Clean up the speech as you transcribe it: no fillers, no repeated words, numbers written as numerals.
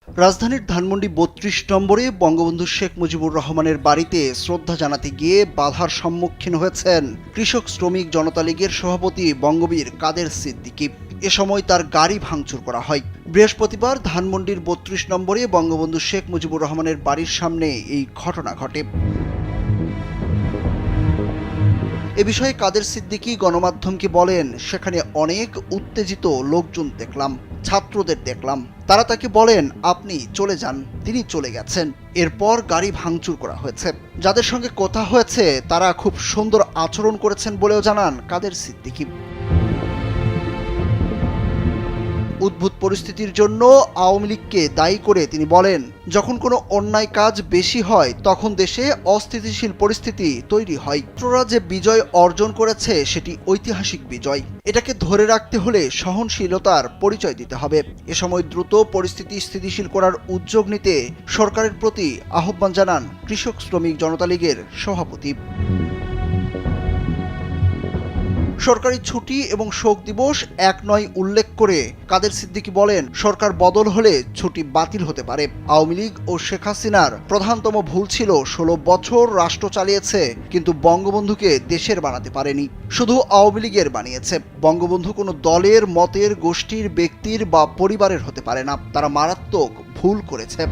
রাজধানীর ধানমন্ডি ৩২ নম্বরে বঙ্গবন্ধু শেখ মুজিবুর রহমানের বাড়িতে শ্রদ্ধা জানাতে গিয়ে বাধার সম্মুখীন হয়েছেন কৃষক শ্রমিক জনতা লীগের সভাপতি বঙ্গবীর কাদের সিদ্দিকী। এ সময় তার গাড়ি ভাঙচুর করা হয়। বৃহস্পতিবার ধানমন্ডির ৩২ নম্বরে বঙ্গবন্ধু শেখ মুজিবুর রহমানের বাড়ির সামনে এই ঘটনা ঘটে। এ বিষয়ে কাদের সিদ্দিকী গণমাধ্যমকে বলেন, সেখানে অনেক উত্তেজিত লোকজন দেখলাম, ছাত্রদের দেখলাম। তারা তাকে বলেন, আপনি চলে যান। তিনি চলে গেছেন। এরপর গাড়ি ভাঙচুর করা হয়েছে। যাদের সঙ্গে কথা হয়েছে তারা খুব সুন্দর আচরণ করেছেন বলেও জানান কাদের সিদ্দিকী। উদ্ভূত পরিস্থিতির জন্য আওয়ামী লীগকে দায়ী করে তিনি বলেন, যখন কোনো অন্যায় কাজ বেশি হয় তখন দেশে অস্থিতিশীল পরিস্থিতি তৈরি হয়। ছাত্ররা যে বিজয় অর্জন করেছে সেটি ঐতিহাসিক বিজয়। এটাকে ধরে রাখতে হলে সহনশীলতার পরিচয় দিতে হবে। এ সময় দ্রুত পরিস্থিতি স্থিতিশীল করার উদ্যোগ নিতে সরকারের প্রতি আহ্বান জানান কৃষক শ্রমিক জনতা লীগের সভাপতি। সরকারি ছুটি এবং শোক দিবস এক নয় উল্লেখ করে কাদের সিদ্দিকী বলেন, সরকার বদল হলে ছুটি বাতিল হতে পারে। আওয়ামী লীগ ও শেখ হাসিনার প্রধানতম ভুল ছিল ১৬ বছর রাষ্ট্র চালিয়েছে কিন্তু বঙ্গবন্ধুকে দেশের বানাতে পারেনি, শুধু আওয়ামী লীগের বানিয়েছে। বঙ্গবন্ধু কোনো দলের, মতের, গোষ্ঠীর, ব্যক্তির বা পরিবারের হতে পারে না। তারা মারাত্মক ভুল করেছে।